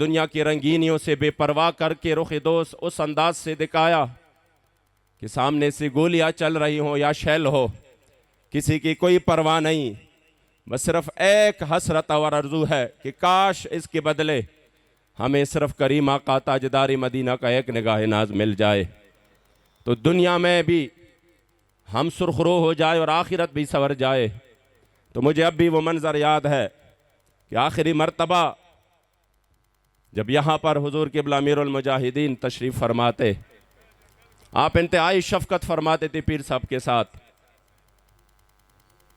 दुनिया की रंगीनियों से बेपरवाह करके रुख दोस्त उस अंदाज से दिखाया कि सामने से गोलियां चल रही हों या शैल हो, किसी की कोई परवाह नहीं। बस सिर्फ एक हसरत और आरज़ू है कि काश इसके बदले हमें सिर्फ करीम आका ताजदारी मदीना का एक निगाह नाज मिल जाए तो दुनिया में भी हम सुरखरू हो जाए और आखिरत भी संवर जाए। तो मुझे अब भी वो मंज़र याद है कि आखिरी मर्तबा जब यहाँ पर हुजूर क़िबला अमीरुल मुजाहिदीन तशरीफ़ फरमाते, आप इंतहाई शफ़क़त फरमाते थे पीर साहब के साथ।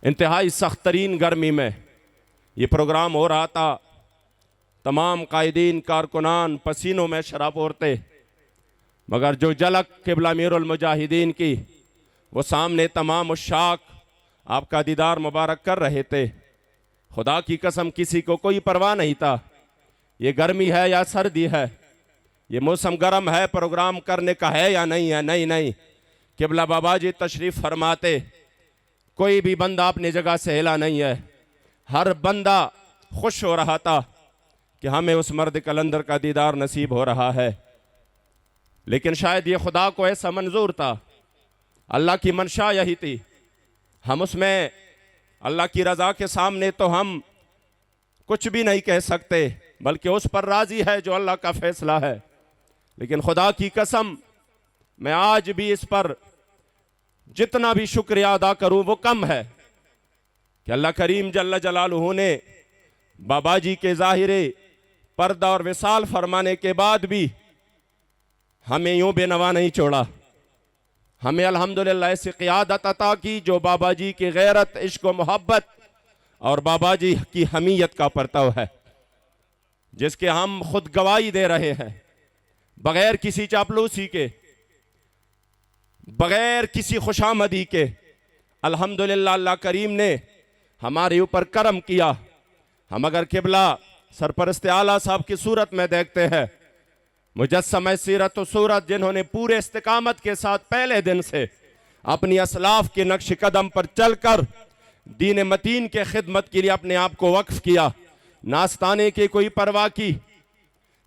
इंतहाई सख्त तरीन गर्मी में ये प्रोग्राम हो रहा था, तमाम कायदीन कारकुनान पसीनों में शराब ओरते, मगर जो झलक क़िबला अमीरुल मुजाहिदीन की वो सामने तमाम उशाक आपका दीदार मुबारक कर रहे थे। खुदा की कसम किसी को कोई परवाह नहीं था, ये गर्मी है या सर्दी है, ये मौसम गर्म है, प्रोग्राम करने का है या नहीं है। नहीं, क़िबला बाबा जी तशरीफ़ फरमाते, कोई भी बंदा अपनी जगह से हिला नहीं है। हर बंदा खुश हो रहा था कि हमें उस मर्द कलंदर का दीदार नसीब हो रहा है। लेकिन शायद ये खुदा को ऐसा मंजूर था, अल्लाह की मंशा यही थी। हम उसमें अल्लाह की रज़ा के सामने तो हम कुछ भी नहीं कह सकते, बल्कि उस पर राज़ी है जो अल्लाह का फ़ैसला है। लेकिन खुदा की कसम मैं आज भी इस पर जितना भी शुक्रिया अदा करूं वो कम है कि अल्लाह करीम जल्ल जलालुहू ने बाबा जी के ज़ाहिरे पर्दा और विसाल फरमाने के बाद भी हमें यूं बेनवा नहीं छोड़ा। हमें अल्हम्दुलिल्लाह ऐसी क़ियादत अता की जो बाबा जी की गैरत, इश्क व मोहब्बत और बाबा जी की हमीयत का परतव है, जिसके हम खुद गवाही दे रहे हैं, बगैर किसी चापलूसी के, बगैर किसी खुशामदी के। अल्हम्दुलिल्लाह अल्लाह करीम ने हमारे ऊपर करम किया। हम अगर क़िबला सरपरस्त आला साहब की सूरत में देखते हैं, मुजस्सम सीरत व सूरत, जिन्होंने पूरे इस्तिकामत के साथ पहले दिन से अपनी असलाफ के नक्श कदम पर चलकर दीन मतीन के खिदमत के लिए अपने आप को वक्फ किया। नास्ताने की कोई परवाह की,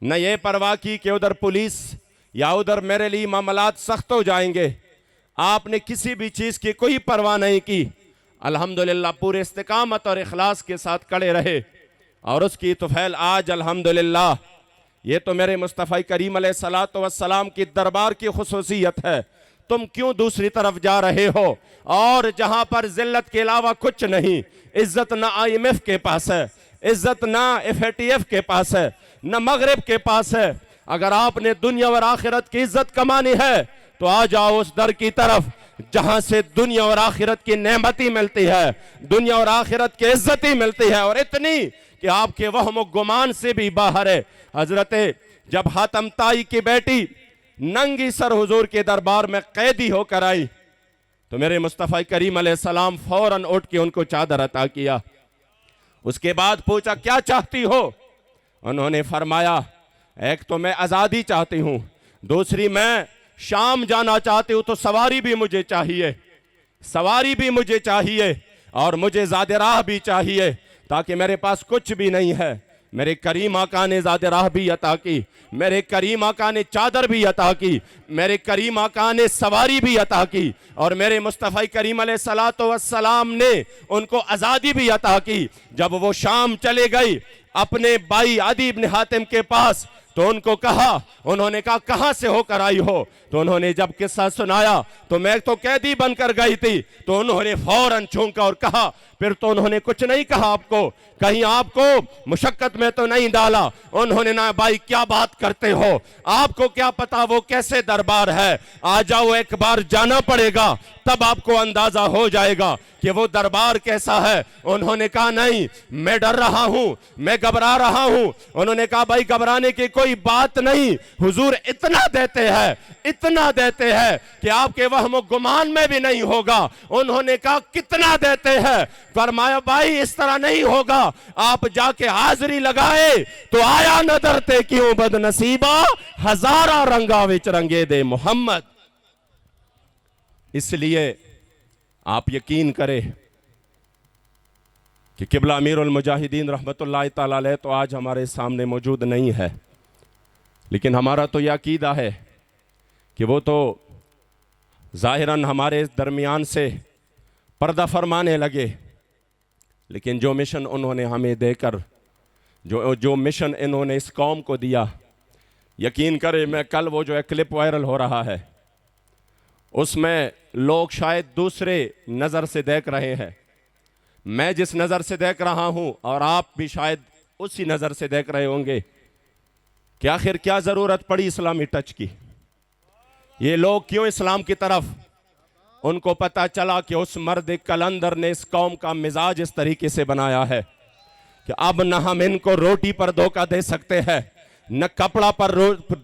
न ये परवाह की कि उधर पुलिस या उधर मेरे लिए मामलात सख्त हो जाएंगे। आपने किसी भी चीज़ की कोई परवाह नहीं की। अल्हम्दुलिल्लाह पूरे इस्तिकामत और इखलास के साथ खड़े रहे और उसकी तुफैल आज अल्हम्दुलिल्लाह ये तो मेरे मुस्तफ़ा करीम अलैहिस्सलातु वस्सलाम की दरबार की खुसूसियत है। तुम क्यों दूसरी तरफ जा रहे हो? और जहां पर जिल्लत के अलावा कुछ नहीं, इज्जत ना IMF के पास है, इज्जत ना FATF के पास है, न मगरिब के पास है। अगर आपने दुनिया और आखिरत की इज्जत कमानी है तो आ जाओ उस दर की तरफ जहां से दुनिया और आखिरत की नेमती मिलती है, दुनिया और आखिरत की इज्जत ही मिलती है, और इतनी कि आपके वहम गुमान से भी बाहर है। हजरत जब हातम ताई की बेटी नंगी सर हुजूर के दरबार में कैदी होकर आई तो मेरे मुस्तफ़ा करीम अलैहिस्सलाम फौरन उठ के उनको चादर अता किया। उसके बाद पूछा क्या चाहती हो? उन्होंने फरमाया एक तो मैं आज़ादी चाहती हूँ, दूसरी मैं शाम जाना चाहती हूँ तो सवारी भी मुझे चाहिए, सवारी भी मुझे चाहिए, और मुझे ज़ादे राह भी चाहिए, ताकि मेरे पास कुछ भी नहीं है। मेरे करीम आका ने ज़ादे राह भी अता की, मेरे करीम आका ने चादर भी अता की, मेरे करीम आका ने सवारी भी अता की, और मेरे मुस्तफ़ा करीम अलैहिस्सलातु वस्सलाम ने उनको आज़ादी भी अता की। जब वो शाम चले गई अपने भाई अदी इब्न हातिम के पास तो उनको कहा, उन्होंने कहा कहाँ से होकर आई हो? तो उन्होंने जब किस्सा सुनाया तो मैं तो कैदी बनकर गई थी। तो उन्होंने फौरन छूंका और कहा, फिर तो उन्होंने कुछ नहीं कहा आपको, कहीं आपको मुशक्कत में तो नहीं डाला? उन्होंने ना भाई क्या बात करते हो, आपको क्या पता वो कैसे दरबार है, आ जाओ एक बार जाना पड़ेगा तब आपको अंदाजा हो जाएगा कि वो दरबार कैसा है। उन्होंने कहा नहीं मैं डर रहा हूं, मैं घबरा रहा हूं। उन्होंने कहा भाई घबराने की कोई बात नहीं, हुजूर इतना देते हैं, इतना देते हैं कि आपके वहम गुमान में भी नहीं होगा। उन्होंने कहा कितना देते हैं? फरमाया भाई इस तरह नहीं होगा, आप जाके हाजिरी लगाए तो आया नदर ते क्यों बदनसीबा, हजारा रंगा विच रंगे दे मोहम्मद। इसलिए आप यकीन करें कि क़िबला अमीरुल मुजाहिदीन रहमतुल्लाह तआला अलैह तो आज हमारे सामने मौजूद नहीं है। लेकिन हमारा तो यह अकीदा है कि वो तो ज़ाहिरन हमारे दरमियान से पर्दा फरमाने लगे, लेकिन जो मिशन उन्होंने हमें देकर जो मिशन इन्होंने इस कौम को दिया, यकीन करें, मैं कल वो जो क्लिप वायरल हो रहा है उसमें लोग शायद दूसरे नज़र से देख रहे हैं, मैं जिस नज़र से देख रहा हूं और आप भी शायद उसी नज़र से देख रहे होंगे कि आखिर क्या ज़रूरत पड़ी इस्लामी टच की। ये लोग क्यों इस्लाम की तरफ, उनको पता चला कि उस मर्द कलंदर ने इस कौम का मिजाज इस तरीके से बनाया है कि अब न हम इनको रोटी पर धोखा दे सकते हैं, न कपड़ा पर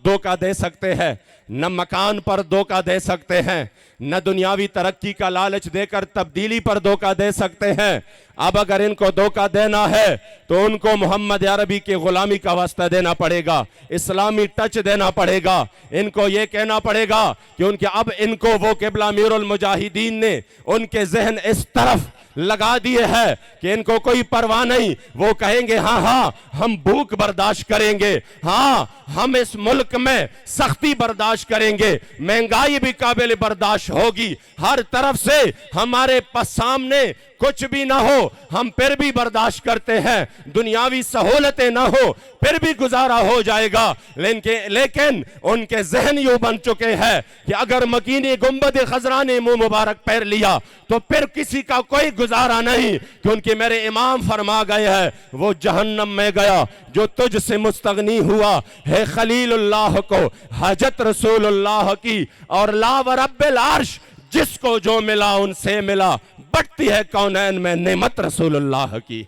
धोखा दे सकते हैं, न मकान पर धोखा दे सकते हैं, न दुनियावी तरक्की का लालच देकर तब्दीली पर धोखा दे सकते हैं। अब अगर इनको धोखा देना है तो उनको मोहम्मद अरबी की गुलामी का वास्ता देना पड़ेगा, इस्लामी टच देना पड़ेगा, इनको ये कहना पड़ेगा कि उनके अब इनको वो क़िबला अमीरुल मुजाहिदीन ने उनके जहन इस तरफ लगा दिए है कि इनको कोई परवाह नहीं। वो कहेंगे हाँ हाँ हम भूख बर्दाश्त करेंगे, हाँ हम इस मुल्क में सख्ती बर्दाश्त करेंगे, महंगाई भी काबिल बर्दाश्त होगी, हर तरफ से हमारे सामने कुछ भी ना हो हम फिर भी बर्दाश्त करते हैं, दुनियावी सहूलतें ना हो फिर भी गुजारा हो जाएगा। लेकिन उनके जहन यूं बन चुके हैं कि अगर मकीनी गुंबद खजरा ने मुंह मुबारक पैर लिया तो फिर किसी का कोई गुजारा नहीं, क्योंकि मेरे इमाम फरमा गए हैं वो जहन्नम में गया जो तुझसे मुस्तगनी हुआ है खलीलुल्लाह को हजत रसूलुल्लाह की, और ला व रब्बिल अर्श जिसको जो मिला उनसे मिला, बढ़ती है कौनैन में नेमत रसूलुल्लाह की।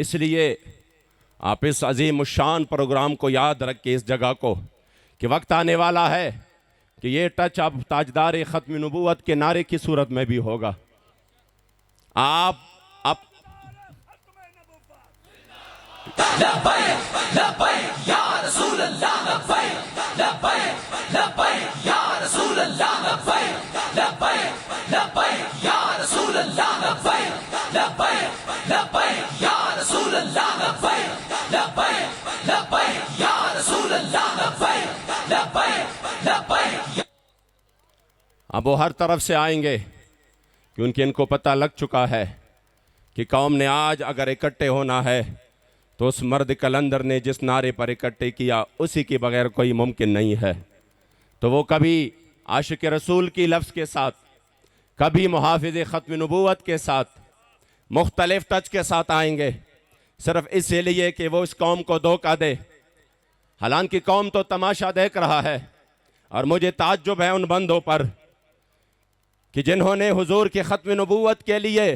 इसलिए आप इस अजीम शान प्रोग्राम को याद रखें, इस जगह को, कि वक्त आने वाला है कि ये टच अब ताजदार खत्म नबूवत के नारे की सूरत में भी होगा। आप अब वो हर तरफ से आएंगे क्योंकि इनको पता लग चुका है कि कौम ने आज अगर इकट्ठे होना है तो उस मर्द कलंदर ने जिस नारे पर इकट्ठे किया उसी के बगैर कोई मुमकिन नहीं है। तो वो कभी आशिक रसूल की लफ्ज़ के साथ, कभी मुहाफ़िज़ ख़त्म नबूवत के साथ, मुख्तलिफ टच के साथ आएंगे, सिर्फ इसलिए कि वो इस कौम को धोखा दे। हालांकि कौम तो तमाशा देख रहा है, और मुझे ताज्जुब है उन बंदों पर कि जिन्होंने हुजूर की ख़त्म नबूवत के लिए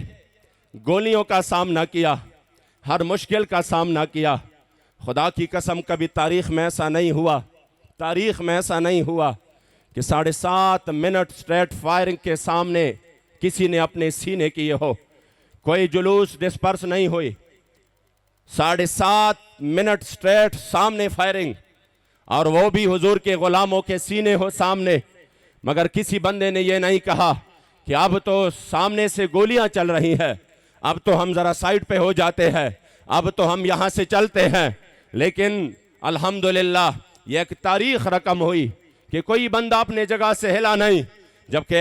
गोलियों का सामना किया, हर मुश्किल का सामना किया। खुदा की कसम कभी तारीख़ में ऐसा नहीं हुआ, तारीख़ में ऐसा नहीं हुआ कि 7.5 मिनट स्ट्रेट फायरिंग के सामने किसी ने अपने सीने किए हो, कोई जुलूस डिस्पर्स नहीं हुई। 7.5 मिनट स्ट्रेट सामने फायरिंग, और वो भी हुजूर के गुलामों के सीने हो सामने। मगर किसी बंदे ने ये नहीं कहा कि अब तो सामने से गोलियां चल रही हैं, अब तो हम ज़रा साइड पे हो जाते हैं, अब तो हम यहाँ से चलते हैं। लेकिन अल्हम्दुलिल्लाह ये एक तारीख़ रकम हुई कि कोई बंदा अपने जगह से हिला नहीं, जबकि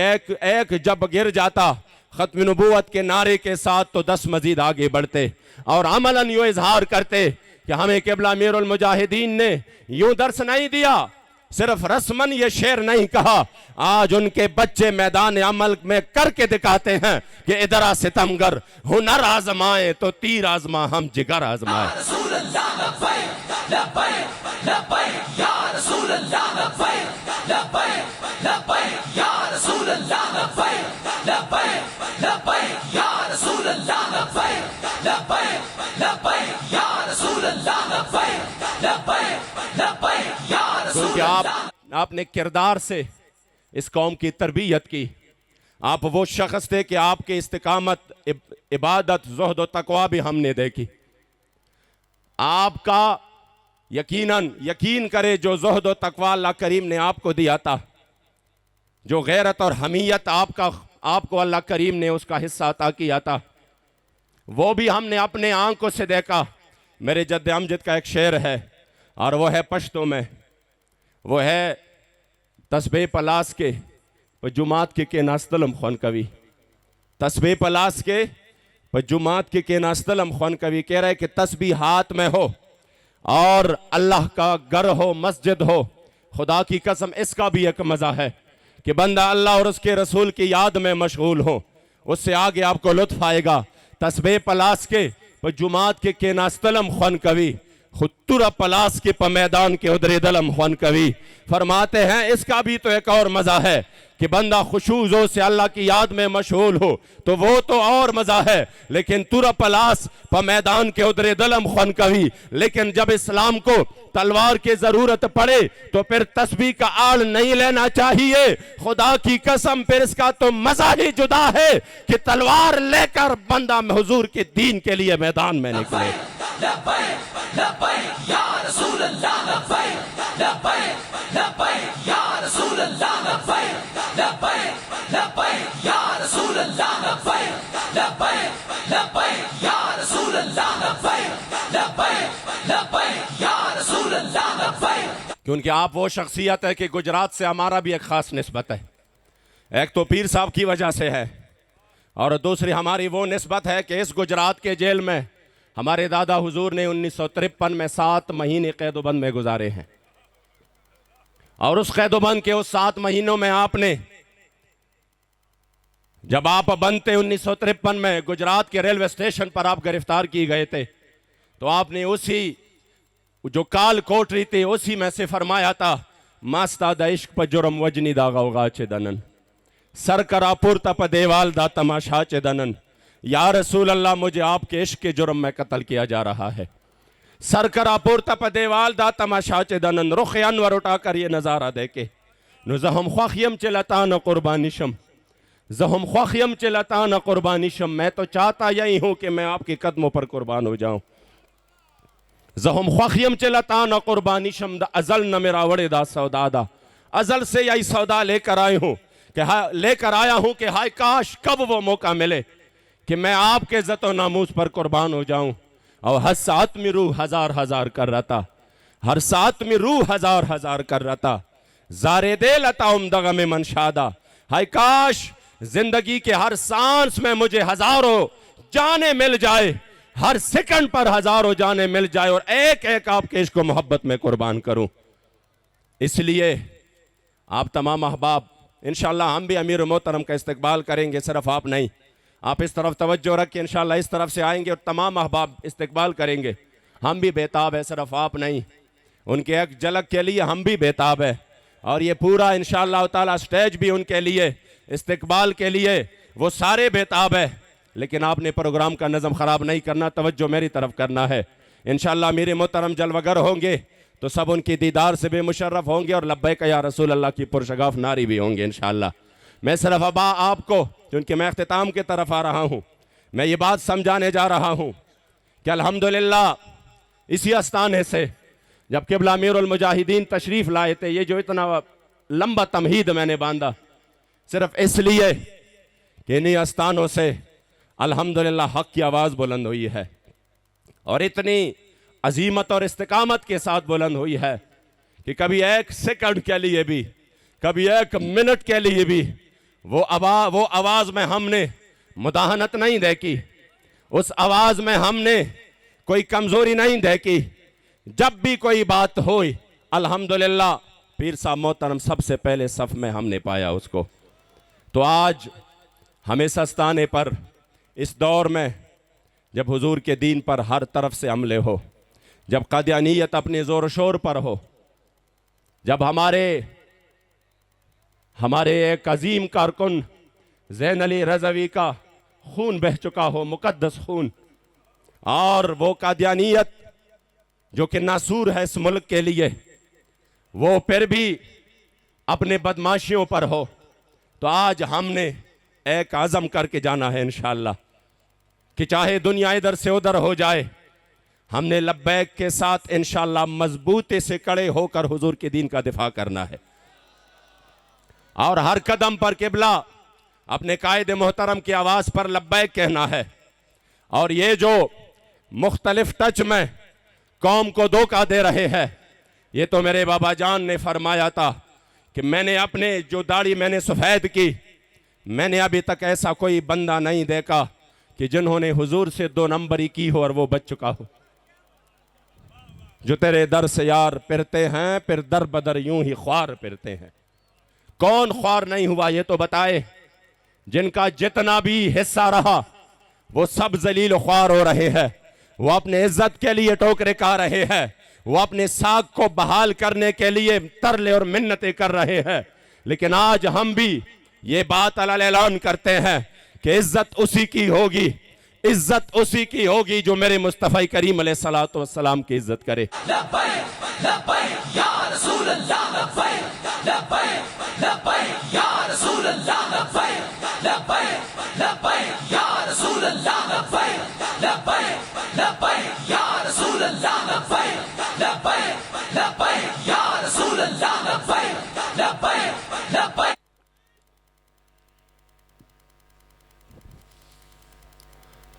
एक जब गिर जाता ख़त्म नबूवत के नारे के साथ तो 10 मजीद आगे बढ़ते और अमलन यूँ इजहार करते कि हमें क़िबला अमीरुल मुजाहिदीन ने यूँ दर्स नहीं दिया, सिर्फ रस्मन ये शेर नहीं कहा, आज उनके बच्चे मैदान अमल में करके दिखाते हैं कि इधर सितमगर हुनर आजमाए तो तीर आजमा हम जिगर आजमाए। क्योंकि आपने किरदार से इस कौम की तरबियत की। आप वो शख्स थे कि आपके इस्तिकामत, इबादत, ज़ुहद और तकवा भी हमने देखी। आपका यकीन करे जो ज़ुहद और तकवा अल्लाह करीम ने आपको दिया था, जो गैरत और हमीयत आपको अल्लाह करीम ने उसका हिस्सा अता किया था, वो भी हमने अपने आंखों से देखा। मेरे जद्द अमजद का एक शेर है और वो है पश्तो में, वो है तस्बीह पलास के जुमात के नास्तलम ख़ुन कवि। तस्बीह पलास के जुमात के नास्तलम ख़ुन कवि कह रहा है कि तस्बीह हाथ में हो और अल्लाह का घर हो, मस्जिद हो, खुदा की कसम इसका भी एक मज़ा है कि बंदा अल्लाह और उसके रसूल की याद में मशगूल हो, उससे आगे आपको लुत्फ आएगा। तस्बीह पलास के जुमात के नास्तलम ख़ुन कवि, खुतुरा पलास के मैदान के उदरे दलम ख़ुन कवि फरमाते हैं इसका भी तो एक और मज़ा है कि बंदा खुशूज़ों से अल्लाह की याद में मशगूल हो तो वो तो और मज़ा है, लेकिन तुरा पलास मैदान के उदरे दलम ख़ुन कवि। लेकिन जब इस्लाम को तलवार की ज़रूरत पड़े तो फिर तस्बीह का आड़ नहीं लेना चाहिए। खुदा की कसम फिर इसका तो मज़ा ही जुदा है कि तलवार लेकर बंदा हुजूर के दीन के लिए मैदान में निकले। क्योंकि आप वो शख्सियत है कि गुजरात से हमारा भी एक ख़ास निस्बत है। एक तो पीर साहब की वजह से है और दूसरी हमारी वो निस्बत है कि इस गुजरात के जेल में हमारे दादा हुजूर ने 1953 में 7 महीने कैदोबंद में गुजारे हैं और उस कैदोबंद के उस 7 महीनों में आपने, जब आप बनते 1953 में गुजरात के रेलवे स्टेशन पर आप गिरफ्तार किए गए थे, तो आपने उसी जो काल कोठरी थी उसी में से फरमाया था मास्ता द इश्क पर जुर्म वजनी दागा होगा चेदनन सर करापुर तप देवाल दा तमाशा चेदनन। या रसूल अल्लाह मुझे आपके इश्क के जुर्म में कत्ल किया जा रहा है। सर करापुर तप देवाल दा तमाशा चेदनन रुख अनवर उठाकर ये नज़ारा देखे नुजहम ख्वाखियम चलता न कुर्बानिशम जहम ख्वाखियम चलता न कुर्बानिशम। मैं तो चाहता यही हूं कि मैं आपके कदमों पर कुर्बान हो जाऊं। जहम ख्वाखियम चलता न कुर्बानिशम द अजल न मेरा वड़े दा सौदादा। अजल से यही सौदा लेकर आए हूं कि लेकर आया हूं कि हाय काश कब वो मौका मिले कि मैं आपके इज्जत और नामूस पर कुर्बान हो जाऊं। और हर साथ में रूह हजार हजार कर रहा था, हर साथ में रूह हजार हजार कर रहा था। जारे दे लता उमदगा में मनशादा। हाय काश जिंदगी के हर सांस में मुझे हजारों जाने मिल जाए, हर सेकंड पर हजारों जाने मिल जाए और एक एक आपके इश्क मोहब्बत में कुर्बान करूं। इसलिए आप तमाम अहबाब इंशाअल्लाह हम भी अमीर मोहतरम का इस्तकबाल करेंगे। सिर्फ आप नहीं, आप इस तरफ तवज्जो रख के इंशाअल्लाह इस तरफ से आएंगे और तमाम अहबाब इस्तकबाल करेंगे। हम भी बेताब है, सिर्फ आप नहीं। उनके एक झलक के लिए हम भी बेताब है और ये पूरा इंशाअल्लाह ताला स्टेज भी उनके लिए इस्तकबाल के लिए वो सारे बेताब है। लेकिन आपने प्रोग्राम का नज़म ख़राब नहीं करना, तवज्जो मेरी तरफ करना है। इंशाअल्लाह मेरे मोहतरम जलवगर होंगे तो सब उनकी दीदार से बेमुशर्रफ होंगे और लब्बैक या रसूल अल्लाह की पुरशगाफ नारी भी होंगे इंशाअल्लाह। मैं सिर्फ अब आपको, क्योंकि मैं अख्तिताम की तरफ आ रहा हूँ, मैं ये बात समझाने जा रहा हूँ कि अल्हम्दुलिल्लाह इसी आस्थाने से जब क़िबला अमीरुल मुजाहिदीन तशरीफ़ लाए थे, ये जो इतना लंबा तमहीद मैंने बांधा सिर्फ इसलिए कि इन्हीं आस्थानों से अल्हम्दुलिल्लाह हक़ की आवाज़ बुलंद हुई है और इतनी अजीमत और इस्तिकामत के साथ बुलंद हुई है कि कभी एक सेकंड के लिए भी, कभी एक मिनट के लिए भी वो आवाज़ में हमने मुदाहनत नहीं देखी, उस आवाज़ में हमने कोई कमज़ोरी नहीं देखी। जब भी कोई बात हुई अल्हम्दुलिल्लाह पीर साहब मोहतरम सबसे पहले सफ़ में हमने पाया उसको। तो आज हमेशा आस्थाने पर इस दौर में जब हुजूर के दीन पर हर तरफ से हमले हो, जब कादियानियत अपने ज़ोर शोर पर हो, जब हमारे एक अजीम कारकुन ज़ैन अली रज़वी का खून बह चुका हो, मुकद्दस खून, और वो कादियानियत जो कि नासूर है इस मुल्क के लिए, वो फिर भी अपने बदमाशियों पर हो, तो आज हमने एक आज़म करके जाना है इंशाअल्लाह कि चाहे दुनिया इधर से उधर हो जाए, हमने लब्बैक के साथ इंशाअल्लाह मजबूती से खड़े होकर हुजूर के दीन का दिफा करना है और हर कदम पर किबला अपने कायदे मोहतरम की आवाज़ पर लब्बैक कहना है। और ये जो मुख्तलिफ टच में कौम को धोखा दे रहे हैं, ये तो मेरे बाबा जान ने फरमाया था कि मैंने अपने जो दाढ़ी मैंने सफ़ेद की, मैंने अभी तक ऐसा कोई बंदा नहीं देखा कि जिन्होंने हुजूर से 2 नंबरी की हो और वो बच चुका हो। जो तेरे दर से यार फिरते हैं, फिर दर बदर यूं ही ख्वार फिरते हैं। कौन ख्वार नहीं हुआ ये तो बताए। जिनका जितना भी हिस्सा रहा वो सब जलील ख्वार हो रहे हैं, वो अपने इज्जत के लिए ठोकरें खा रहे हैं, वो अपने साख को बहाल करने के लिए तरले और मिन्नतें कर रहे हैं। लेकिन आज हम भी ये बात अलल ऐलान करते हैं कि इज्जत उसी की होगी, इज्जत उसी की होगी जो मेरे मुस्तफ़ा करीम अलैहिस्सलातु वस्सलाम की इज्जत करे।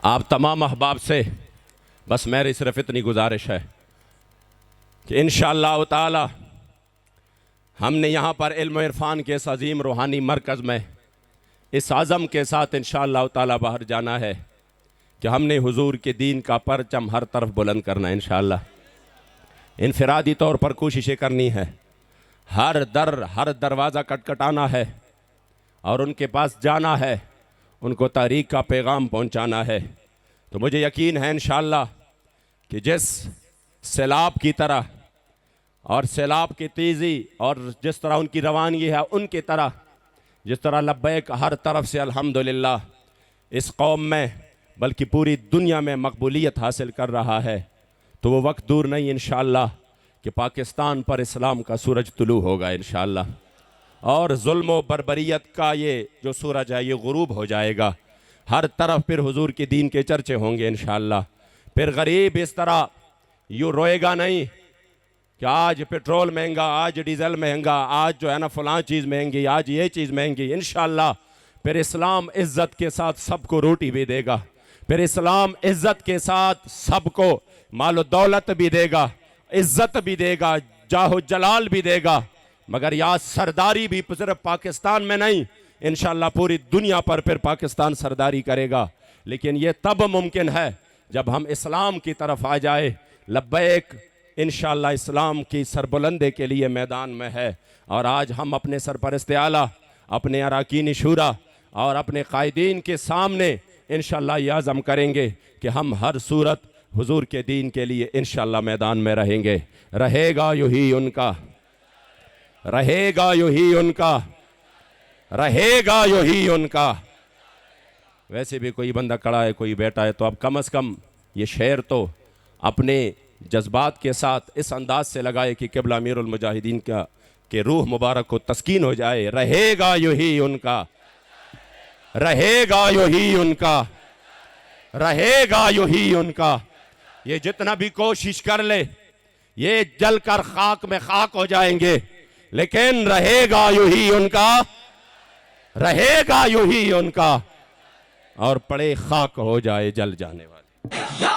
आप तमाम अहबाब से बस मेरी सिर्फ इतनी गुजारिश है कि इंशाअल्लाह ताला हमने यहाँ पर इल्म इरफान के इस अजीम रूहानी मरकज़ में इस आज़म के साथ इंशाअल्लाह ताला बाहर जाना है कि हमने हुजूर के दीन का परचम हर तरफ बुलंद करना है। इंशाअल्लाह इनफरादी तौर पर कोशिशें करनी है, हर दरवाज़ा खटखटाना है और उनके पास जाना है, उनको तारीख़ का पैगाम पहुंचाना है। तो मुझे यकीन है इंशाअल्लाह कि जिस सैलाब की तरह और सैलाब की तेज़ी और जिस तरह उनकी रवानगी है, उनकी तरह जिस तरह लब्बैक हर तरफ से अल्हम्दुलिल्लाह इस कौम में बल्कि पूरी दुनिया में मकबूलियत हासिल कर रहा है, तो वो वक्त दूर नहीं इंशाअल्लाह कि पाकिस्तान पर इस्लाम का सूरज तुलू होगा इंशाअल्लाह और जुल्म व बर्बरियत का ये जो सूरज है ये गुरूब हो जाएगा। हर तरफ फिर हुजूर के दीन के चर्चे होंगे इंशाअल्लाह। फिर गरीब इस तरह यूँ रोएगा नहीं कि आज पेट्रोल महंगा, आज डीजल महंगा, आज जो है ना फ़लाँ चीज़ महंगी, आज ये चीज़ महंगी। इंशाअल्लाह फिर इस्लाम इज़्ज़त के साथ सबको रोटी भी देगा, फिर इस्लाम इज़्ज़त के साथ सबको माल दौलत भी देगा, इज़्ज़त भी देगा, जाहो जलाल भी देगा। मगर या सरदारी भी सिर्फ पाकिस्तान में नहीं, इंशाअल्लाह पूरी दुनिया पर फिर पाकिस्तान सरदारी करेगा। लेकिन ये तब मुमकिन है जब हम इस्लाम की तरफ आ जाए। लब्बैक इंशाअल्लाह इस्लाम की सरबुलंदी के लिए मैदान में है और आज हम अपने सरपरस्त आला, अपने अराकीन शूरा और अपने कायदीन के सामने इंशाअल्लाह ये आज़म करेंगे कि हम हर सूरत हुजूर के दीन के लिए इंशाअल्लाह मैदान में रहेंगे। रहेगा यूही उनका, रहेगा यूही उनका, रहेगा यूही उनका। वैसे भी कोई बंदा खड़ा है, कोई बैठा है, तो अब कम से कम ये शेर तो अपने जज्बात के साथ इस अंदाज से लगाए कि क़िबला अमीरुल मुजाहिदीन का के रूह मुबारक को तस्कीन हो जाए। रहेगा यूही उनका, रहेगा यूही उनका, रहेगा यूही उनका। ये जितना भी कोशिश कर ले ये जलकर खाक में खाक हो जाएंगे, लेकिन रहेगा यूही उनका, रहेगा यूही उनका और पड़े खाक हो जाए जल जाने वाले।